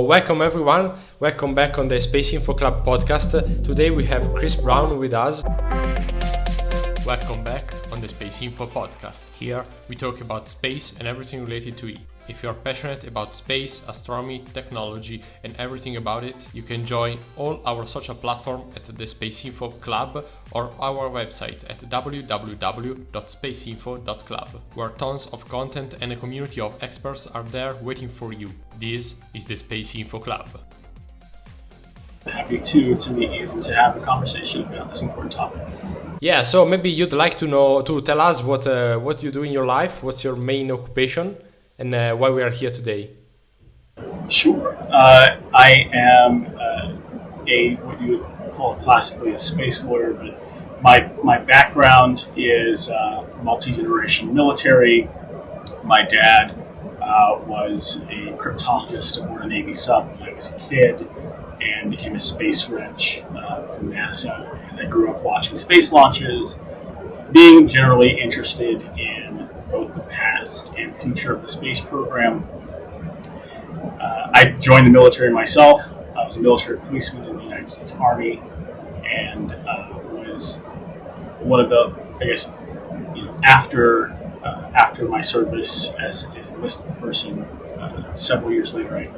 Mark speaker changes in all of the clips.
Speaker 1: Welcome everyone, welcome back on the SpaceInfo Club podcast. Today we have Chris Brown with us. Welcome back on the SpaceInfo podcast. Here we talk about space and everything related to it. If you're passionate about space, astronomy, technology and everything about it, you can join all our social platforms at the SpaceInfo Club or our website at www.spaceinfo.club, where tons of content and a community of experts are there waiting for you. This is the SpaceInfo Club.
Speaker 2: Happy to meet you and to have a conversation about this important topic.
Speaker 1: Yeah, so maybe you'd like to tell us what you do in your life, what's your main occupation, and why we are here today.
Speaker 2: Sure. I am what you would call classically a space lawyer, but my background is multi-generation military. My dad was a cryptologist aboard a Navy sub when I was a kid and became a space wrench for NASA. And I grew up watching space launches, being generally interested in both the past and future of the space program. I joined the military myself. I was a military policeman in the United States Army and was one of the, after my service as an enlisted person, several years later, I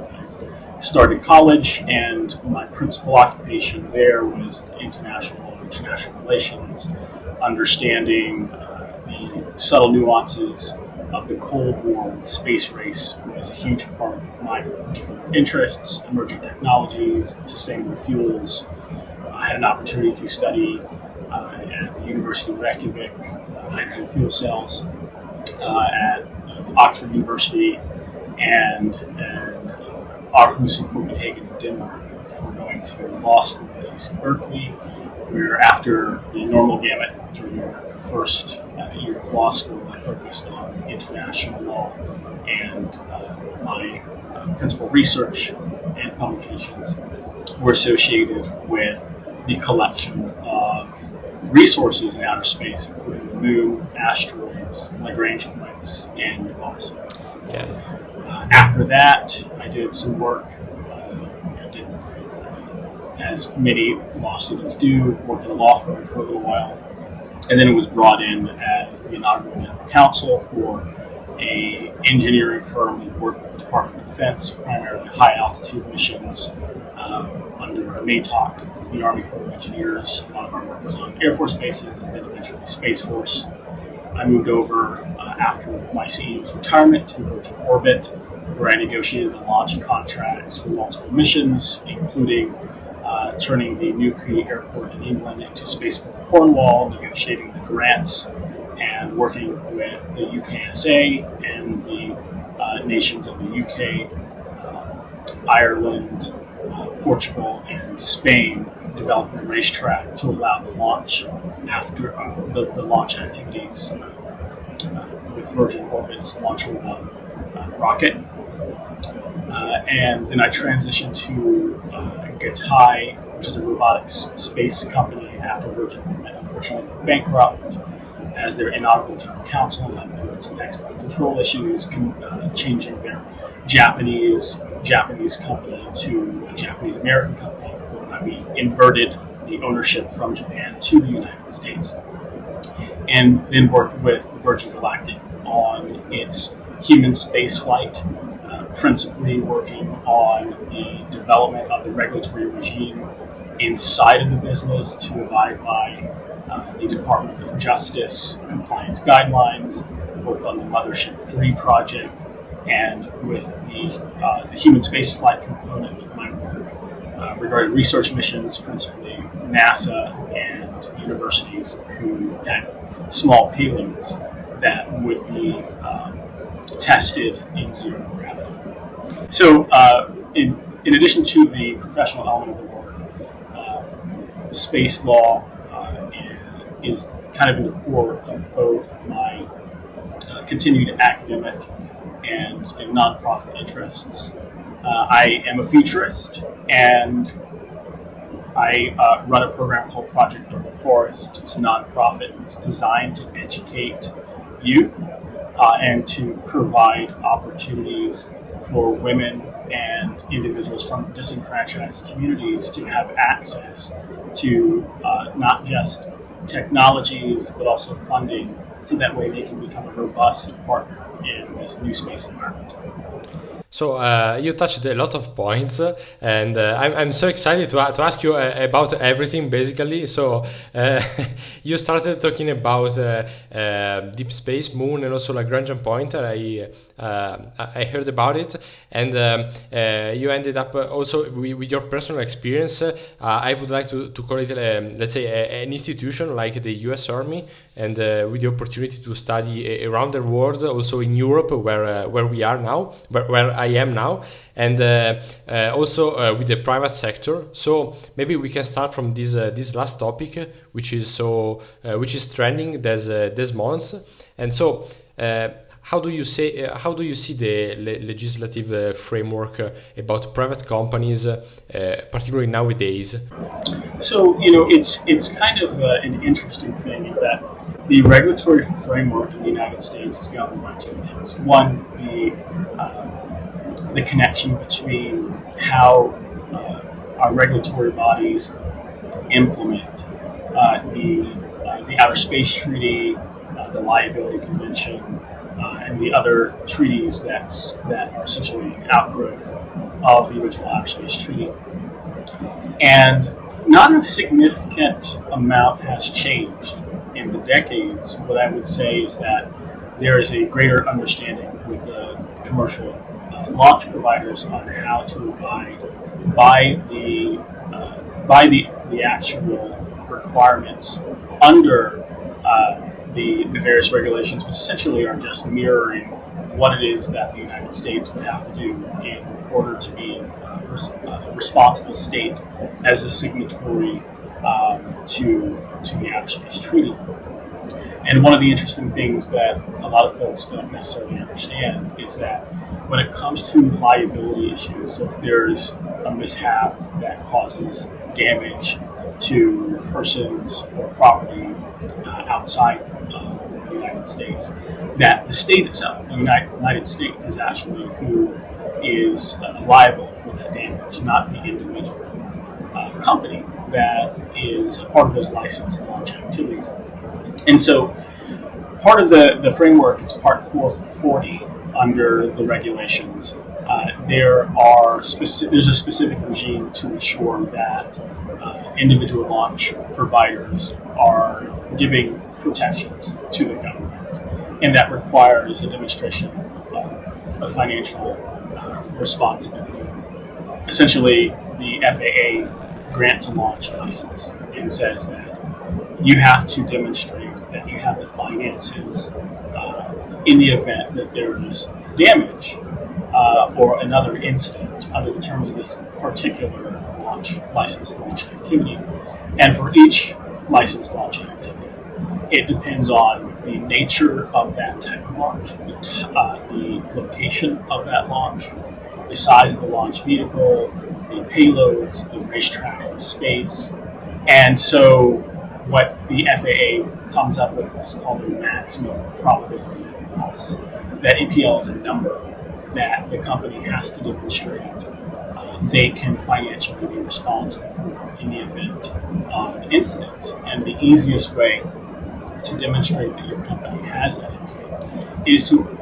Speaker 2: started college, and my principal occupation there was international relations, understanding the subtle nuances of the Cold War and the space race was a huge part of my particular interests, emerging technologies, sustainable fuels. I had an opportunity to study at the University of Reykjavik, hydrogen fuel cells, at Oxford University, and Aarhus in Copenhagen in Denmark before going to law school at UC Berkeley, where after the normal gamut during your first year of law school, I focused on international law, and my principal research and publications were associated with the collection of resources in outer space, including the moon, asteroids, Lagrange points, and Mars.
Speaker 1: Yeah.
Speaker 2: After that, I did some work, as many law students do, worked in a law firm for a little while, and then it was brought in as the inaugural general counsel for an engineering firm that worked with the Department of Defense, primarily high altitude missions under a MATOC, the Army Corps of Engineers. A lot of our work was on Air Force bases and then eventually Space Force. I moved over after my CEO's retirement to Virgin Orbit, where I negotiated the launch contracts for multiple missions, including turning the Newquay Airport in England into Spaceport Cornwall, negotiating the grants, and working with the UKSA and the nations of the UK, Ireland, Portugal, and Spain, developing a racetrack to allow the launch after the launch activities with Virgin Orbit's Launcher One rocket. And then I transitioned to Gatai, which is a robotics space company after Virgin Orbit unfortunately went bankrupt, as their inaugural general counsel, and there were some export control issues, changing their Japanese company to a Japanese American company. We inverted the ownership from Japan to the United States, and then worked with Virgin Galactic on its human space flight, principally working on the development of the regulatory regime inside of the business to abide by the Department of Justice compliance guidelines, worked on the Mothership 3 project, and with the human space flight component of my work regarding research missions, principally NASA and universities who had small payloads that would be tested in zero gravity. So, in addition to the professional element of the work, space law is kind of in the core of both my continued academic and nonprofit interests. I am a futurist, and I run a program called Project Urban Forest. It's a nonprofit. It's designed to educate youth and to provide opportunities for women and individuals from disenfranchised communities to have access to not just technologies, but also funding, so that way they can become a robust partner in this new space environment.
Speaker 1: So you touched a lot of points, and I'm so excited to ask you about everything, basically. So you started talking about deep space, moon, and also Lagrangian pointer. I heard about it, and you ended up also with your personal experience. I would like to call it, let's say, an institution like the U.S. Army, and with the opportunity to study around the world, also in Europe, where we are now, where I am now, and also with the private sector. So maybe we can start from this last topic, which is trending these months. And so, how do you see the legislative framework about private companies, particularly nowadays?
Speaker 2: So it's kind of an interesting thing in that the regulatory framework in the United States is governed by two things. One, the connection between how our regulatory bodies implement the Outer Space Treaty, the Liability Convention, and the other treaties that are essentially an outgrowth of the original Outer Space Treaty. And not a significant amount has changed in the decades. What I would say is that there is a greater understanding with the commercial launch providers on how to abide by the actual requirements under the various regulations, which essentially are just mirroring what it is that the United States would have to do in order to be a responsible state as a signatory to the Outer Space Treaty. And one of the interesting things that a lot of folks don't necessarily understand is that when it comes to liability issues, so if there's a mishap that causes damage to persons or property outside of the United States, that the state itself, the United States, is actually who is liable for that damage, not the individual company that is a part of those licensed launch activities. And so part of the framework, it's Part 440 under the regulations. There's a specific regime to ensure that individual launch providers are giving protections to the government, and that requires a demonstration of financial responsibility. Essentially, the FAA grants a launch license and says that you have to demonstrate that you have the finances in the event that there is damage or another incident under the terms of this particular licensed launch activity. And for each licensed launch activity, it depends on the nature of that type of launch, the location of that launch, the size of the launch vehicle, the payloads, the racetrack, the space. And so what the FAA comes up with is called a maximum probability of loss. That APL is a number that the company has to demonstrate they can financially be responsible for in the event of an incident. And the easiest way to demonstrate that your company has that APL is to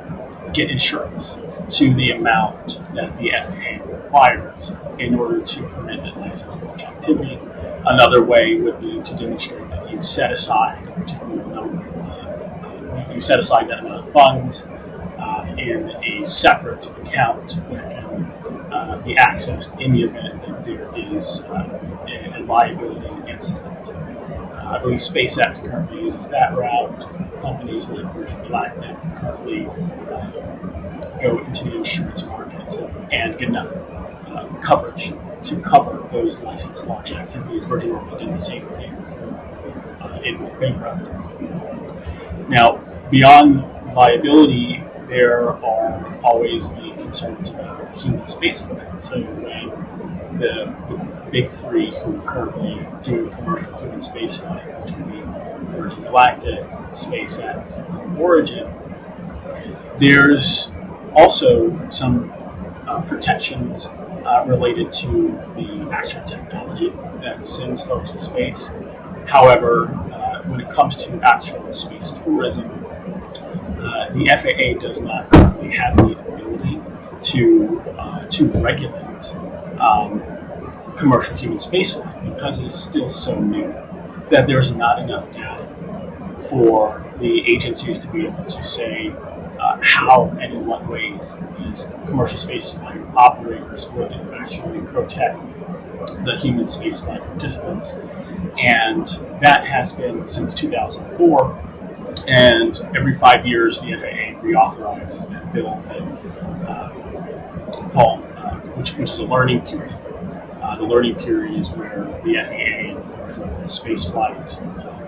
Speaker 2: get insurance to the amount that the FAA requires in order to permit a licensed launch activity. Another way would be to demonstrate that you've set aside a particular number. You set aside that amount of funds in a separate account that can be accessed in the event that there is a liability incident. I believe SpaceX currently uses that route. Companies like Virgin Galactic currently go into the insurance market and get enough coverage to cover those licensed launch activities. Virgin Orbit did the same thing before it went bankrupt. Now, beyond liability, there are always the concerns about human spaceflight. So when the big three who are currently doing commercial human spaceflight, which would be Virgin Galactic, SpaceX, and Origin, there's also some protections related to the actual technology that sends folks to space. However, when it comes to actual space tourism, the FAA does not currently have the ability to regulate commercial human spaceflight because it is still so new that there's not enough data for the agencies to be able to say how and in what ways these commercial spaceflight operators would actually protect the human spaceflight participants. And that has been since 2004. And every 5 years, the FAA reauthorizes that bill that which is a learning period. The learning period is where the FAA and spaceflight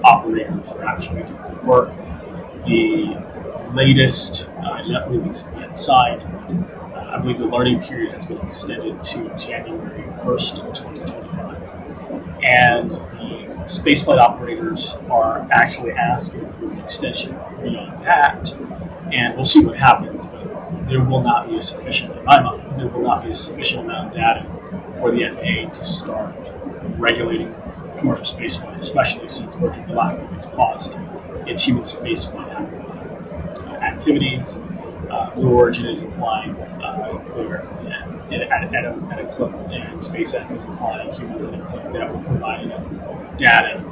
Speaker 2: operators are actually doing work. The latest, I do not believe it's yet signed. I believe the learning period has been extended to January 1st of 2025. And the spaceflight operators are actually asking for an extension beyond that. And we'll see what happens, but there will not be a sufficient, in my mind, there will not be a sufficient amount of data for the FAA to start regulating commercial spaceflight, especially since Virgin Galactic has paused its human spaceflight activities. Blue Origin isn't flying there at a clip, and SpaceX isn't flying humans at a clip that will provide enough data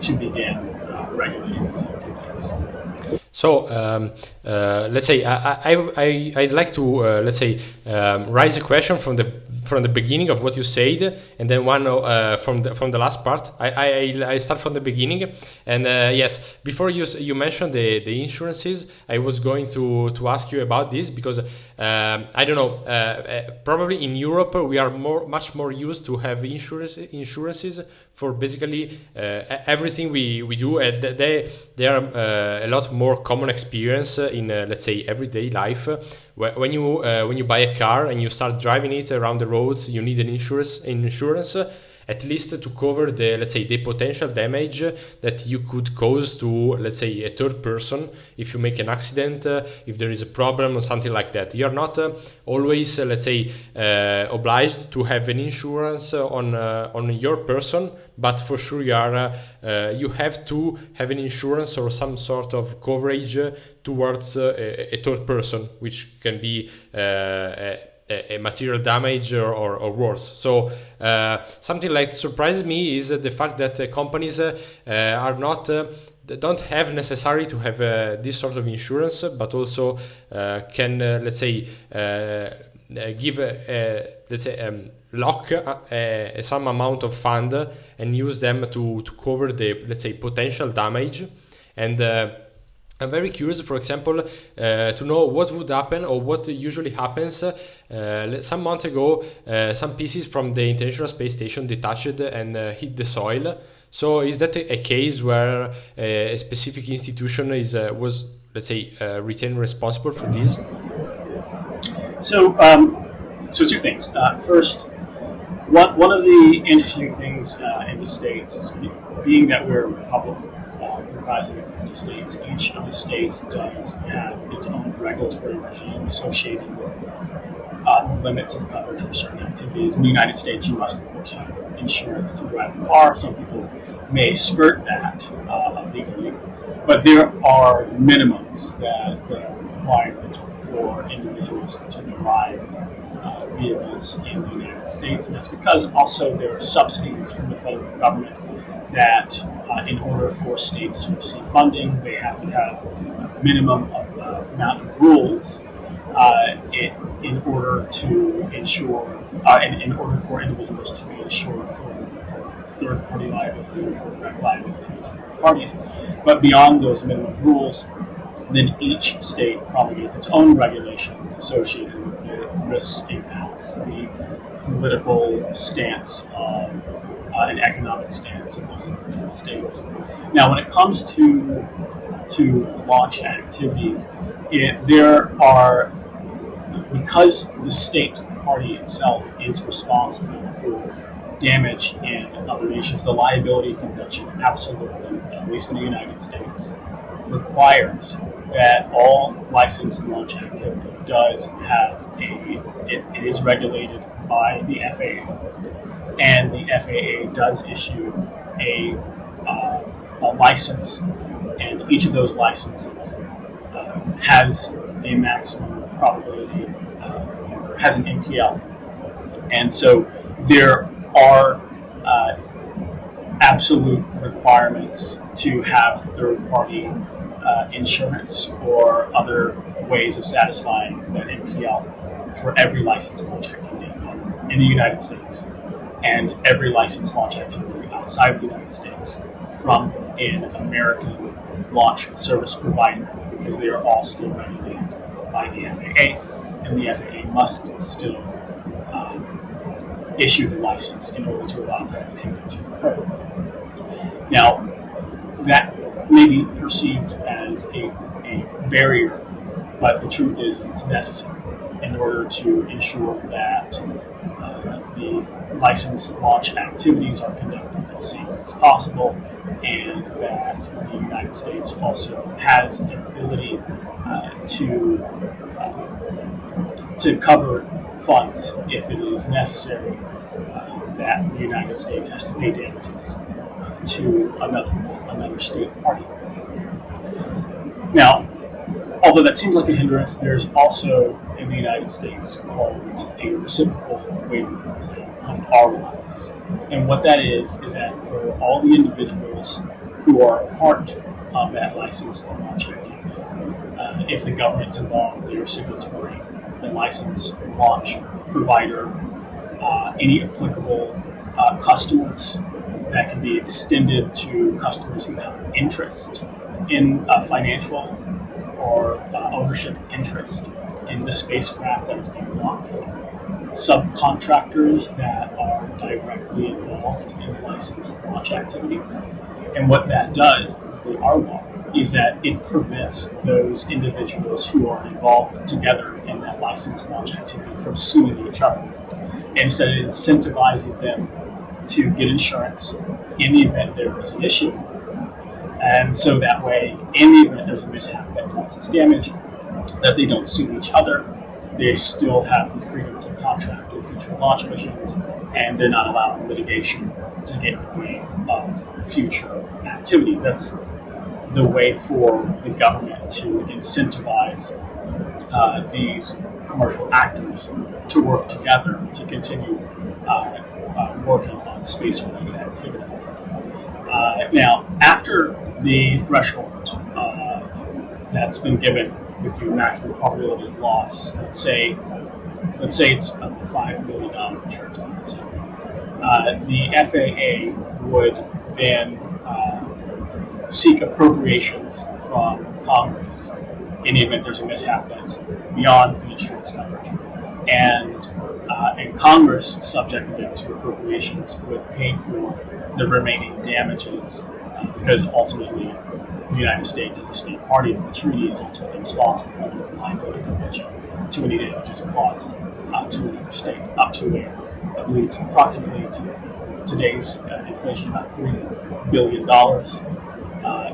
Speaker 2: to begin regulating those activities.
Speaker 1: So let's say I'd like to raise a question from the beginning of what you said, and then one from the last part. I start from the beginning, and yes, before you mentioned the insurances, I was going to ask you about this because I don't know, probably in Europe we are much more used to have insurances for basically everything we do. They are a lot more common experience in let's say everyday life. When you buy a car and you start driving it around the roads, you need an insurance at least to cover the potential damage that you could cause to, let's say, a third person if you make an accident, if there is a problem or something like that. You're not always, obliged to have an insurance on your person, but for sure you have to have an insurance or some sort of coverage towards a third person, which can be a material damage or worse. So something like surprised me is the fact that companies are not don't have necessary to have this sort of insurance, but also can give lock some amount of fund and use them to cover the potential damage. And I'm very curious, for example, to know what would happen or what usually happens. Some months ago, some pieces from the International Space Station detached and hit the soil. So is that a case where a specific institution was retained responsible for this?
Speaker 2: So two things. First, one of the interesting things in the States is being that we're a republic comprising of 50 states, each of the states does have its own regulatory regime associated with limits of coverage for certain activities. In the United States, you must, of course, have insurance to drive a car. Some people may skirt that legally, but there are minimums that are required for individuals to drive vehicles in the United States. And that's because also there are subsidies from the federal government that in order for states to receive funding, they have to have a minimum amount of rules in order to ensure, in order for individuals to be insured for third-party liability or for direct liability to third parties. But beyond those minimum rules, then each state promulgates its own regulations associated with the risks, impacts, the political stance of an economic stance of those individual states. Now, when it comes to launch activities, because the state party itself is responsible for damage in other nations, the liability convention absolutely, at least in the United States, requires that all licensed launch activity does have it is regulated by the FAA, and the FAA does issue a license, and each of those licenses has a maximum probability, has an NPL. And so there are absolute requirements to have third-party insurance or other ways of satisfying that NPL for every licensed launch activity in the United States and every licensed launch activity outside of the United States from an American launch service provider, because they are all still regulated by the FAA, and the FAA must still issue the license in order to allow that activity to occur. Now, that may be perceived as a barrier, but the truth is it's necessary in order to ensure that the licensed launch activities are conducted as safely as possible, and that the United States also has an ability to cover funds if it is necessary, that the United States has to pay damages to another state party. Now, although that seems like a hindrance, there's also in the United States called a reciprocal waiver claim, called RWACs. And what that is that for all the individuals who are part of that licensed launch activity, if the government's involved, they're signatory, the licensed launch provider, any applicable customers that can be extended to customers who have an interest in financial or ownership interest in the spacecraft that is being launched, subcontractors that are directly involved in licensed launch activities. And what that does, the RWAC, is that it prevents those individuals who are involved together in that licensed launch activity from suing each other. Instead, it incentivizes them to get insurance in the event there is an issue. And so that way, in the event there's a mishap that causes damage, that they don't sue each other, they still have the freedom to contract their future launch missions, and they're not allowing litigation to get in the way of future activity. That's the way for the government to incentivize these commercial actors to work together to continue working on space-related activities. Now, after the threshold that's been given with your maximum probability of loss, let's say it's a $5 million insurance policy, the FAA would then seek appropriations from Congress in the event there's a mishap that's beyond the insurance coverage. And Congress, subject them to appropriations, would pay for the remaining damages because ultimately the United States, as a state party to the treaty, is ultimately responsible under the Liability Convention to any damages caused to another state, up to I believe it's approximately to today's inflation about $3 billion.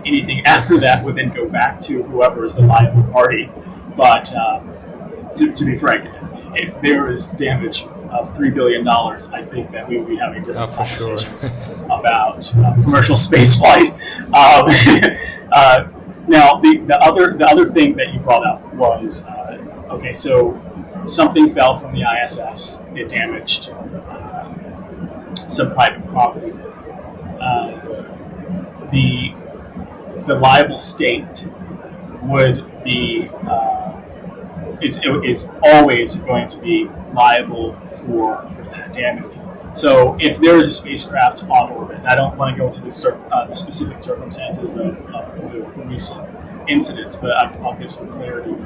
Speaker 2: Anything after that would then go back to whoever is the liable party. But to be frank, if there is damage of $3 billion, I think that we would be having different conversations about commercial spaceflight. Now, the other thing that you brought up was okay. So something fell from the ISS. It damaged some private property. The liable state would be is always going to be liable for that damage. So if there is a spacecraft on orbit, and I don't want to go into the specific circumstances of the recent incidents, but I'll give some clarity.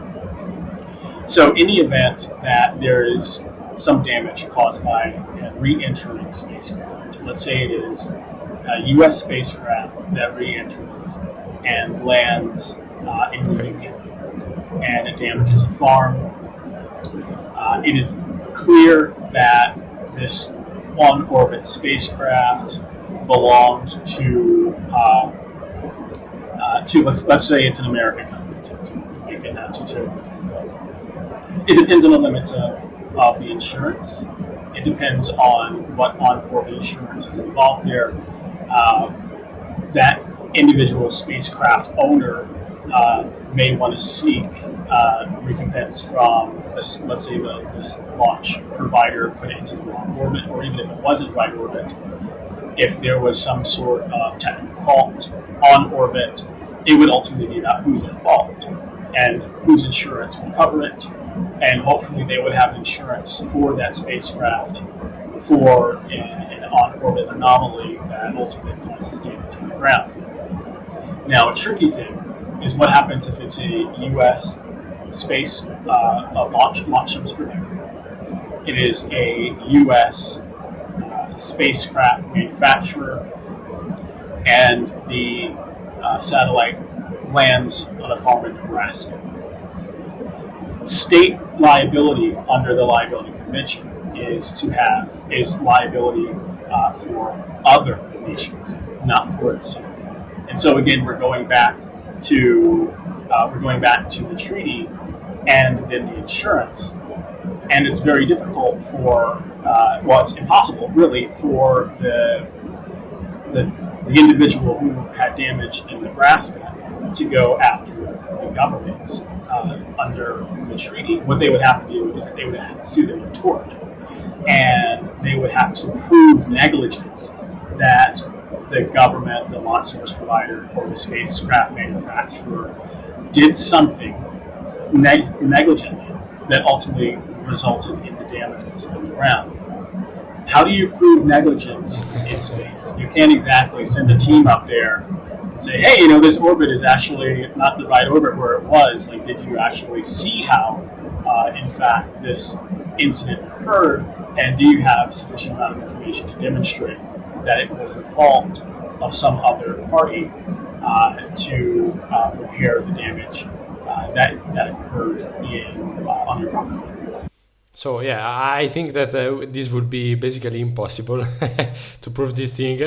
Speaker 2: So in the event that there is some damage caused by a re-entering spacecraft, let's say it is a U.S. spacecraft that re-enters and lands in the UK, and it damages a farm, it is clear that this on-orbit spacecraft belonged to let's say it's an American company to make it not too terrible. It depends on the limits of the insurance. It depends on what on-board insurance is involved there. That individual spacecraft owner may want to seek recompense from this, let's say this launch provider put it into the wrong orbit, or even if it wasn't right orbit, if there was some sort of technical fault on orbit, it would ultimately be about who's involved and whose insurance will cover it, and hopefully they would have insurance for that spacecraft for an on-orbit anomaly that ultimately causes damage on the ground. Now, a tricky thing is what happens if it's a U.S. space launch service provider. It is a U.S. Spacecraft manufacturer, and the satellite lands on a farm in Nebraska. State liability under the liability convention is liability for other nations, not for itself. And so again, we're going back to the treaty and then the insurance, and it's very difficult for it's impossible really for the individual who had damage in Nebraska to go after the governments under the treaty. What they would have to do is that they would have to sue them in tort, and they would have to prove negligence that the government, the launch service provider, or the spacecraft manufacturer did something negligently that ultimately resulted in the damages on the ground. How do you prove negligence in space? You can't exactly send a team up there and say, hey, this orbit is actually not the right orbit where it was. Like, did you actually see how, in fact, this incident occurred? And do you have sufficient amount of information to demonstrate that it was the fault of some other party to repair the damage that occurred on your property?
Speaker 1: So yeah, I think that this would be basically impossible to prove this thing,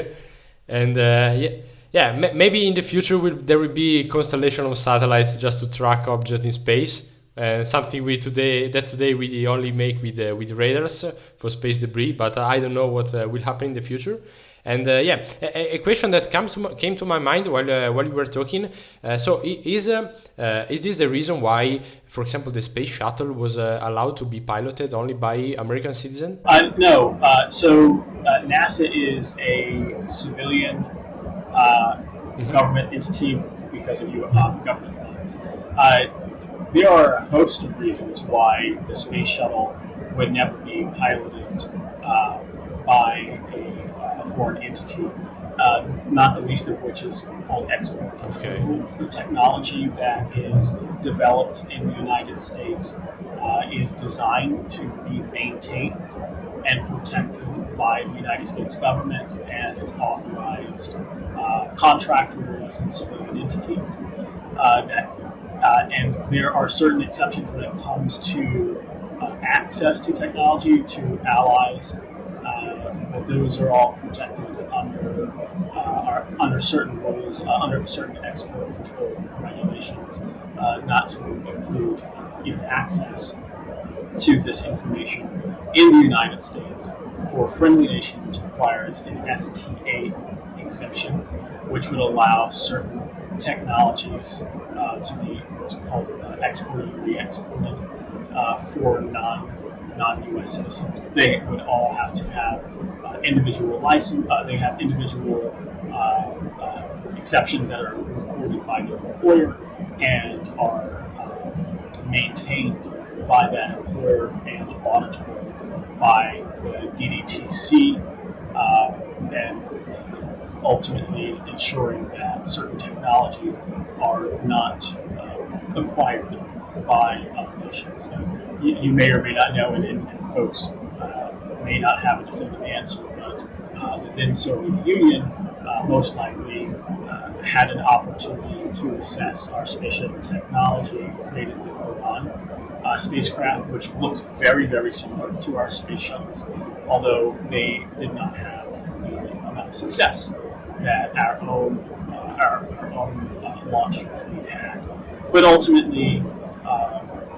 Speaker 1: and maybe in the future there will be a constellation of satellites just to track objects in space, something today we only make with radars for space debris, but I don't know what will happen in the future. And a question that came to my mind while you were talking. So is this the reason why, for example, the space shuttle was allowed to be piloted only by American citizens?
Speaker 2: No. So NASA is a civilian government entity because of government funds. There are a host of reasons why the space shuttle would never be piloted by a foreign entity, not the least of which is called export control rules. The technology that is developed in the United States is designed to be maintained and protected by the United States government and its authorized contractors and civilian entities. And there are certain exceptions when it comes to access to technology to allies, but those are all protected under certain rules, under certain export control regulations, not to include even access to this information in the United States. For friendly nations requires an STA exemption, which would allow certain technologies to be what's called exported and re-exported for non-U.S. citizens. They would all have to have individual license. They have individual exceptions that are recorded by their employer and are maintained by that employer and audited by the DDTC, and ultimately ensuring that certain technologies are not acquired by other nations. So you may or may not know, and folks may not have a definitive answer, but the then Soviet Union most likely had an opportunity to assess our space shuttle technology created with Iran spacecraft, which looks very, very similar to our space shuttles, although they did not have the amount of success that our own launch fleet had. But ultimately,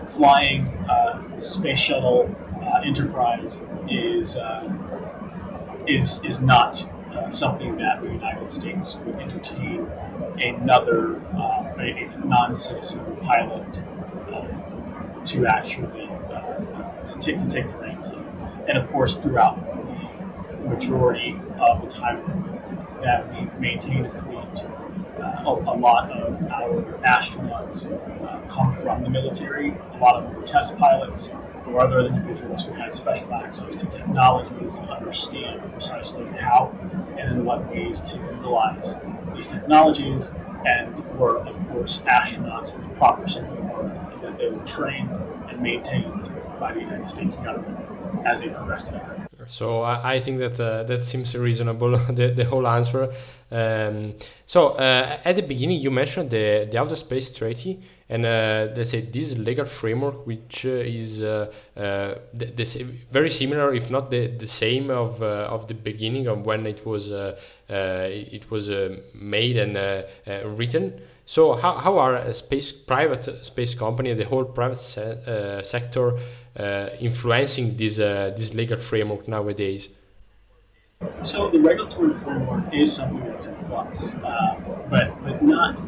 Speaker 2: flying space shuttle enterprise is not something that the United States would entertain another a non-citizen pilot to actually take the reins of. And of course, throughout the majority of the time that we've maintained a fleet, a lot of our astronauts come from the military. A lot of them were test pilots or other individuals who had special access to technologies and understand precisely how and in what ways to utilize these technologies, and were, of course, astronauts in the proper sense of the word, and that they were trained and maintained by the United States government as a progressive actor.
Speaker 1: So I think that that seems reasonable, the whole answer. At the beginning, you mentioned the Outer Space Treaty, and let's say this legal framework, which is very similar, if not the same, of the beginning of when it was made and written. So how are private space company, the whole private sector, influencing this legal framework nowadays?
Speaker 2: So the regulatory framework is something that's in flux, but not.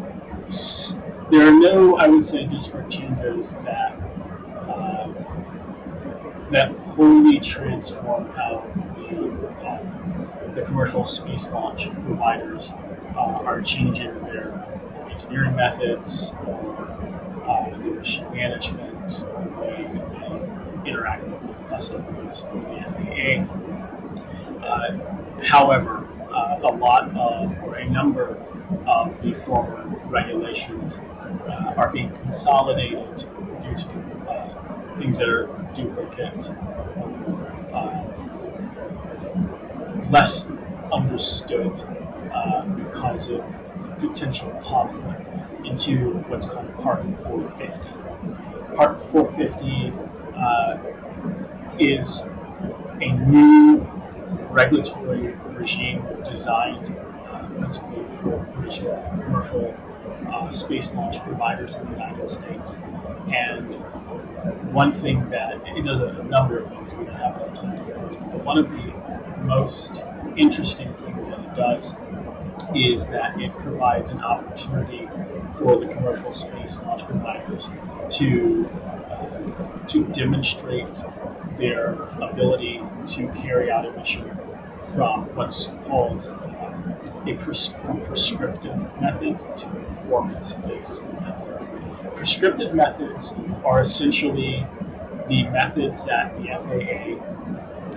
Speaker 2: There are no, I would say, disparate changes that wholly transform how the commercial space launch providers are changing their engineering methods or their mission management, the way they interact with customers, with the FAA. However, a number of the former regulations are being consolidated due to things that are duplicate, less understood because of potential conflict, into what's called Part 450. Part 450 is a new regulatory regime designed principally for commercial space launch providers in the United States. And one thing that it does a number of things, we don't have enough time to get into, but one of the most interesting things that it does is that it provides an opportunity for the commercial space launch providers to demonstrate their ability to carry out a mission from what's called from prescriptive methods to performance-based methods. Prescriptive methods are essentially the methods that the FAA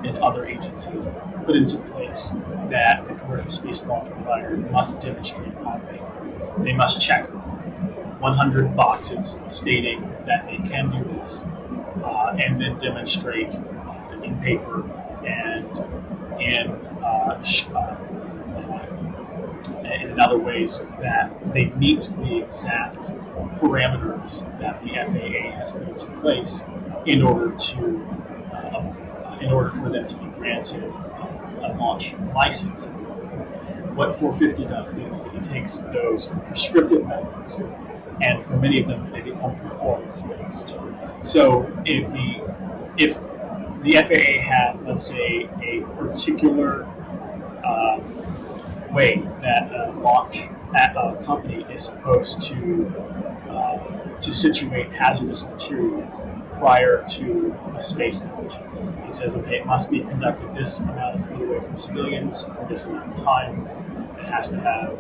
Speaker 2: and other agencies put into place that the commercial space launch provider must demonstrate on paper. They must check 100 boxes stating that they can do this, and then demonstrate in paper and in other ways that they meet the exact parameters that the FAA has put into place in order for them to be granted a launch license. What 450 does then is it takes those prescriptive methods, and for many of them they become performance-based. So if the FAA had, let's say, a particular way that a company is supposed to situate hazardous materials prior to a space launch. It says, okay, it must be conducted this amount of feet away from civilians for this amount of time. It has to have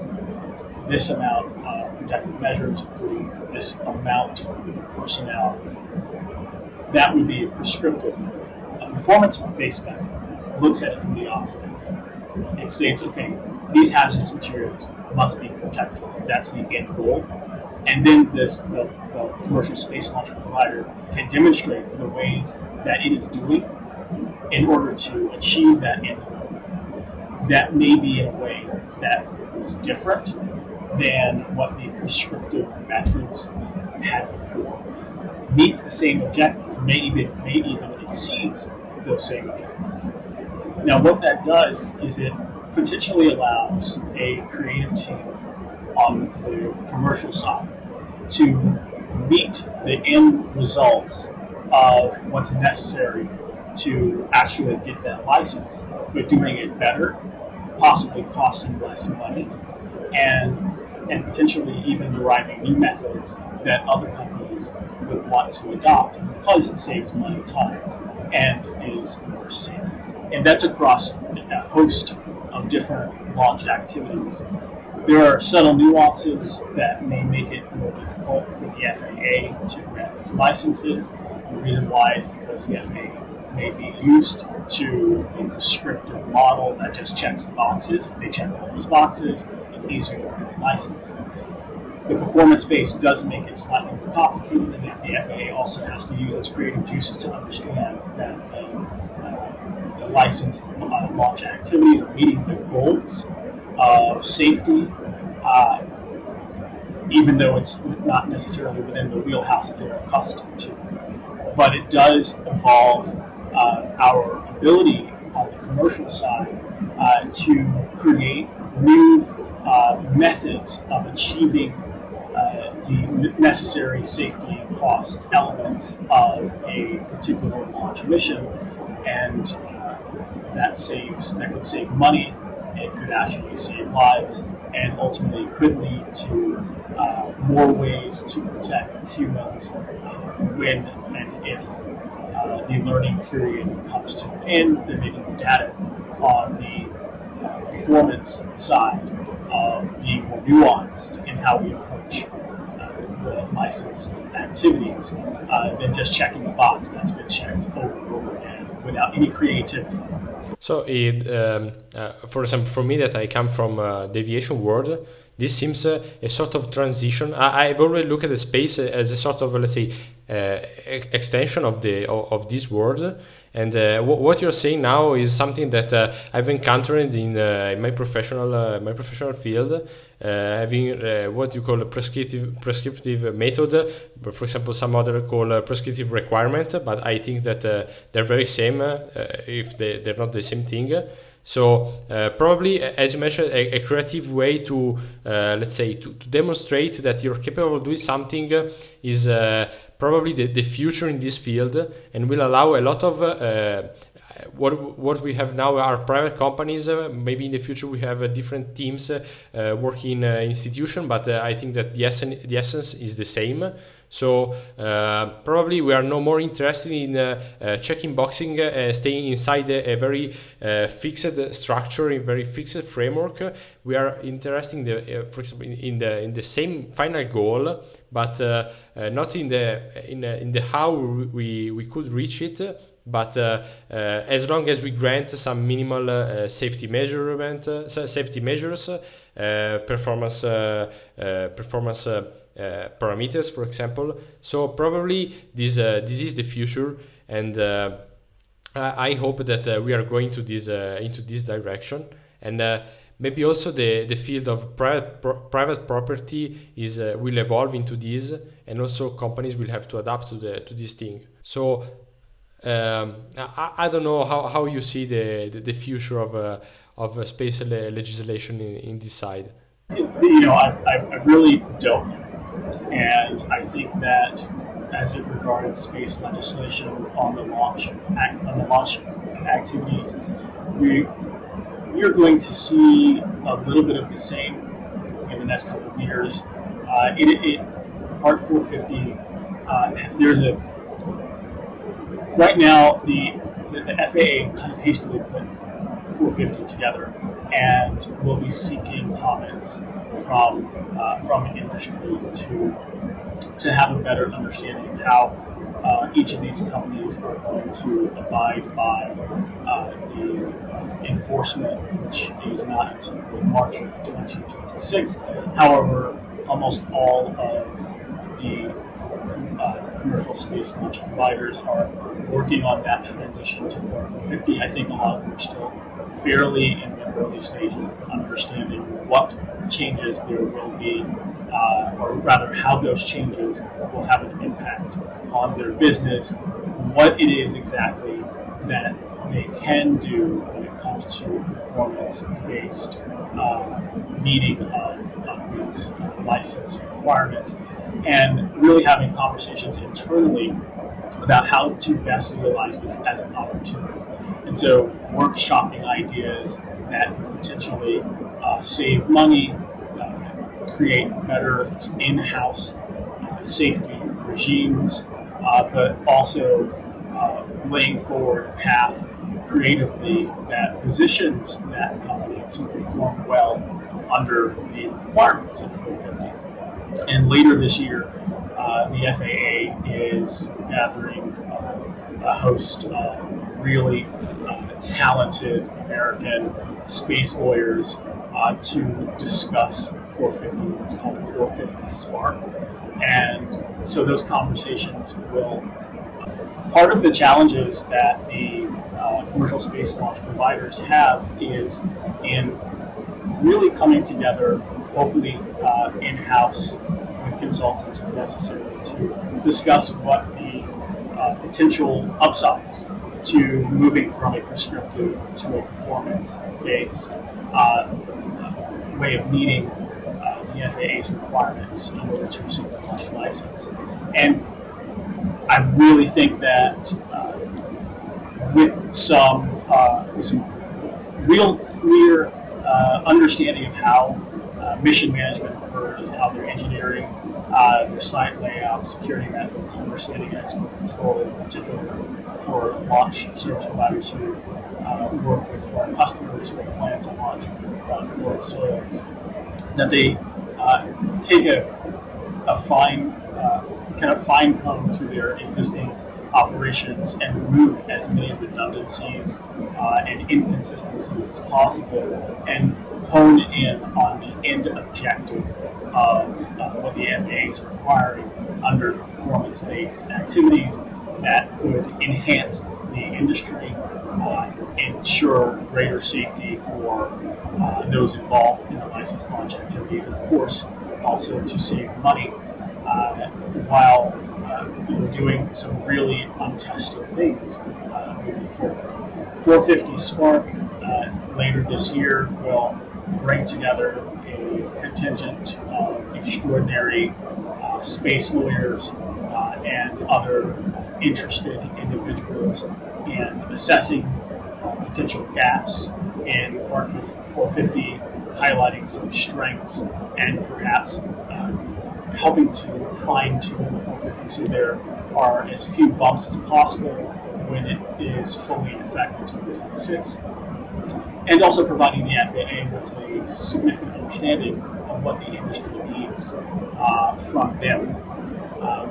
Speaker 2: this amount of protective measures, including this amount of personnel. That would be a prescriptive method. A performance-based method looks at it from the opposite. It states, okay, these hazardous materials must be protected. That's the end goal. And then the commercial space launch provider can demonstrate the ways that it is doing in order to achieve that end goal. That may be in a way that is different than what the prescriptive methods had before. Meets the same objective, may even exceeds those same objectives. Now, what that does is it potentially allows a creative team on the commercial side to meet the end results of what's necessary to actually get that license, but doing it better, possibly costing less money, and potentially even deriving new methods that other companies would want to adopt because it saves money, time, and is more safe. And that's across a host of different launch activities. There are subtle nuances that may make it more difficult for the FAA to grant these licenses. The reason why is because the FAA may be used to a prescriptive model that just checks the boxes. If they check all those boxes, it's easier to get a license. The performance base does make it slightly more complicated, and that the FAA also has to use its creative juices to understand that the licensed launch activities are meeting the goals of safety, even though it's not necessarily within the wheelhouse that they're accustomed to. But it does involve our ability on the commercial side to create new methods of achieving the necessary safety and cost elements of a particular launch mission, and that could save money. It could actually save lives, and ultimately could lead to more ways to protect humans when and if the learning period comes to an end. There may be data on the performance side of being more nuanced in how we approach the licensed activities than just checking a box that's been checked over and over again without any creativity.
Speaker 1: So, for example, for me that I come from the aviation world, this seems a sort of transition. I've already looked at the space as a sort of, let's say, extension of this world. And what you're saying now is something that I've encountered in my professional field, having what you call a prescriptive method, but for example, some other call a prescriptive requirement. But I think that they're very same if they're not the same thing. So probably, as you mentioned, a creative way to, let's say, to demonstrate that you're capable of doing something is probably the future in this field, and will allow a lot of what we have now are private companies. Maybe in the future we have different teams working in institution, but I think that the essence is the same. So probably we are no more interested in checking boxing, staying inside a very fixed structure, in very fixed framework. We are interested in for example, in the same final goal, but not in the how we could reach it. But as long as we grant some minimal safety measures, performance parameters, for example. So probably this is the future, and I hope that we are going to into this direction, and maybe also the field of private property will evolve into this, and also companies will have to adapt to this thing. So I don't know how you see the future of space legislation in this side.
Speaker 2: I really don't know. And I think that as it regards space legislation on the launch activities, we are going to see a little bit of the same in the next couple of years. Part 450, right now the FAA kind of hastily put 450 together, and will be seeking comments from industry to have a better understanding of how each of these companies are going to abide by the enforcement, which is not until March of 2026. However, almost all of the commercial space launch providers are working on that transition to Part 450. I think a lot of them are still fairly in the early stages of understanding what changes there will be, or rather how those changes will have an impact on their business, what it is exactly that they can do when it comes to performance-based meeting of these license requirements, and really having conversations internally about how to best utilize this as an opportunity. And so workshopping ideas that could potentially save money, create better in-house safety regimes, but also laying forward a path creatively that positions that company to perform well under the requirements of 450. And later this year, the FAA is gathering a host of really talented American space lawyers to discuss 450, what's called 450 Spark. And so those conversations will. Part of the challenges that the commercial space launch providers have is in really coming together, hopefully in-house with consultants if necessary, to discuss what the potential upsides to moving from a prescriptive to a performance-based way of meeting the FAA's requirements in order to receive the launch license. And I really think that with some real clear understanding of how mission management occurs, how their engineering, their site layouts, security methods, understanding export control, in particular for launch service providers who work with foreign customers who plan to launch on foreign soil, that they take a fine comb to their existing operations and remove as many redundancies and inconsistencies as possible, and hone in on the end objective of what the FAA is requiring under performance-based activities that could enhance the industry, ensure greater safety for those involved in the licensed launch activities, and of course also to save money while doing some really untested things moving forward. 450 Spark later this year will bring together a contingent of extraordinary space lawyers and other interested individuals in assessing potential gaps in Part 450, highlighting some strengths, and perhaps helping to fine-tune the 450 so there are as few bumps as possible when it is fully in effect in 2026, and also providing the FAA with a significant understanding of what the industry needs from them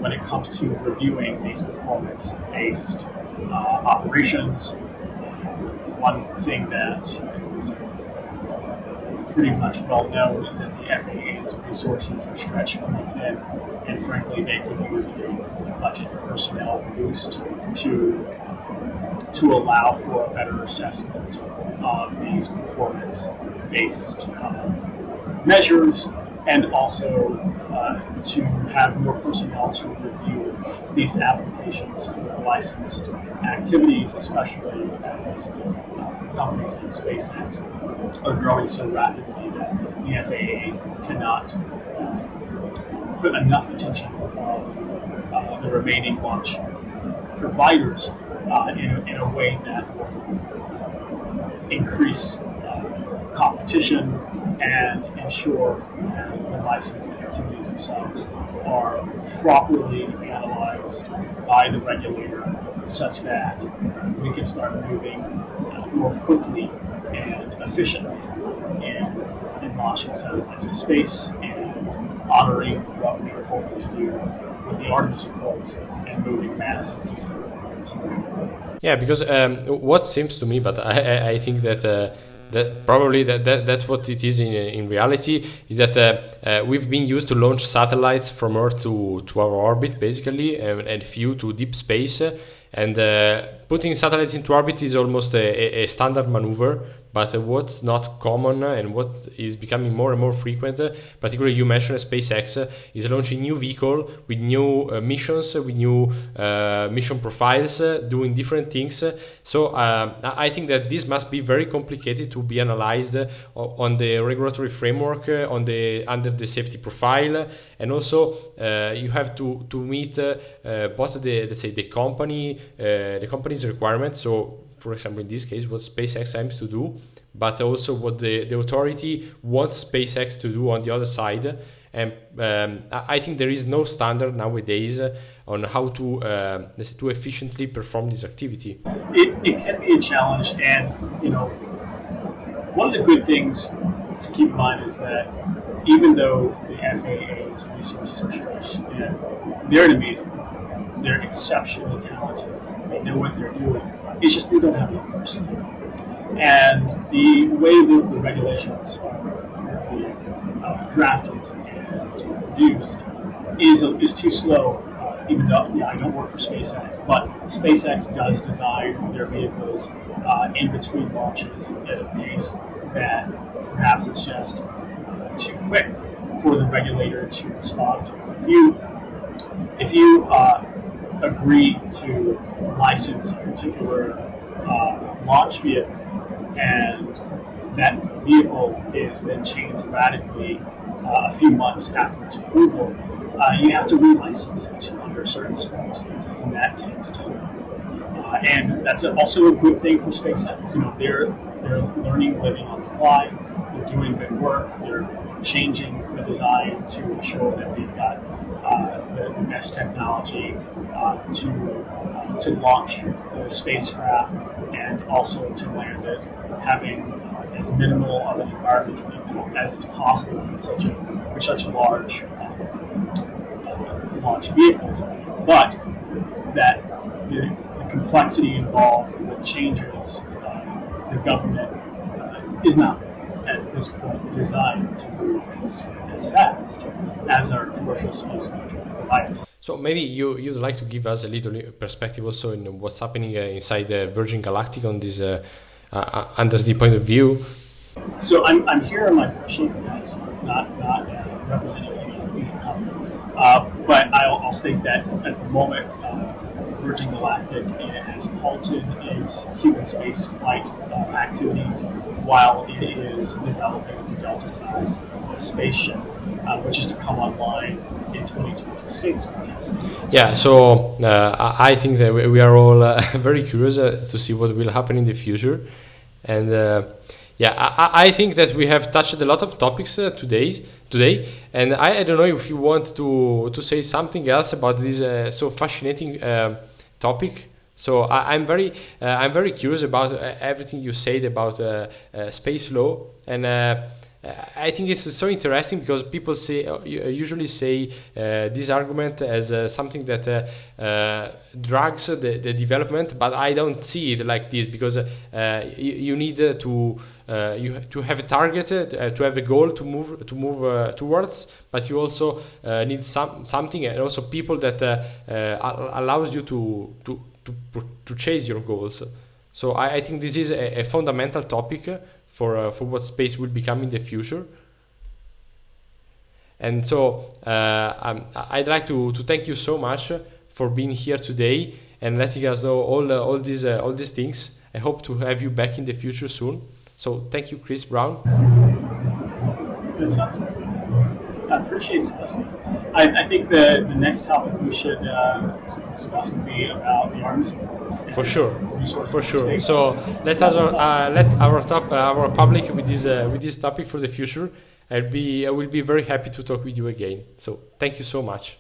Speaker 2: when it comes to reviewing these performance-based operations. One thing that is pretty much well known is that the FAA's resources are stretched pretty thin, and frankly, they could use a budget personnel boost to allow for a better assessment of these performance-based measures, and also to have more personnel to review these applications for licensed activities, especially as companies like SpaceX are growing so rapidly that the FAA cannot put enough attention on the remaining launch providers in a way that will increase competition and ensure that the licensed activities themselves are properly analyzed by the regulator such that we can start moving more quickly and efficiently in launching satellites to space and honoring what we are hoping to do with the Artemis Accords and moving massive people to the moon.
Speaker 1: Yeah, because what seems to me, but I think that probably that's what it is in reality, is that we've been used to launch satellites from Earth to our orbit, basically, and few to deep space. And putting satellites into orbit is almost a standard maneuver But what's not common and what is becoming more and more frequent, particularly you mentioned SpaceX, is launching new vehicle with new missions, with new mission profiles, doing different things. So I think that this must be very complicated to be analyzed on the regulatory framework, under the safety profile, and also you have to meet both the company's requirements. So, for example, in this case, what SpaceX aims to do, but also what the authority wants SpaceX to do on the other side. And I think there is no standard nowadays on how to efficiently perform this activity.
Speaker 2: It can be a challenge, and one of the good things to keep in mind is that even though the FAA's resources are stretched, they're an amazing group. They're exceptionally talented. They know what they're doing. It's just they don't have the personnel. And the way the regulations are currently drafted and produced is too slow. Even though I don't work for SpaceX, but SpaceX does design their vehicles in between launches at a pace that perhaps is just too quick for the regulator to respond to. If you agree to license a particular launch vehicle, and that vehicle is then changed radically a few months after its approval, you have to relicense it under certain circumstances, and that takes time. And that's also a good thing for SpaceX. They're learning, living on the fly. They're doing good work. They're changing the design to ensure that they've got the best technology to launch the spacecraft and also to land it, having as minimal of an environmental impact as is possible with such a large launch vehicles. But that the complexity involved with changes, the government is not at this point designed to move as fast as our commercial space launch providers.
Speaker 1: So maybe you'd like to give us a little perspective also in what's happening inside the Virgin Galactic on this under the point of view.
Speaker 2: So I'm here in my personal capacity, not representing any company, but I'll state that at the moment, Virgin Galactic has halted its human space flight activities while it is developing its Delta class spaceship, which is to come online in 2026 for testing.
Speaker 1: Yeah, so I think that we are all very curious to see what will happen in the future, and I think that we have touched a lot of topics today, and I don't know if you want to say something else about this so fascinating topic. So I'm very curious about everything you said about space law, and I think it's so interesting because people usually say this argument as something that drags the development, but I don't see it like this, because you need to have a target, to have a goal to move towards, but you also need something, and also people that allows you to chase your goals. So I think this is a fundamental topic for what space will become in the future. And so I'd like to thank you so much for being here today and letting us know all these things. I hope to have you back in the future soon. So thank you, Chris Brown.
Speaker 2: That sounds great. I appreciate it, Sebastian. I think the next topic we should discuss would be about the Artemis Accords.
Speaker 1: For sure.
Speaker 2: Space.
Speaker 1: So let our public with this topic for the future. I will be very happy to talk with you again. So thank you so much.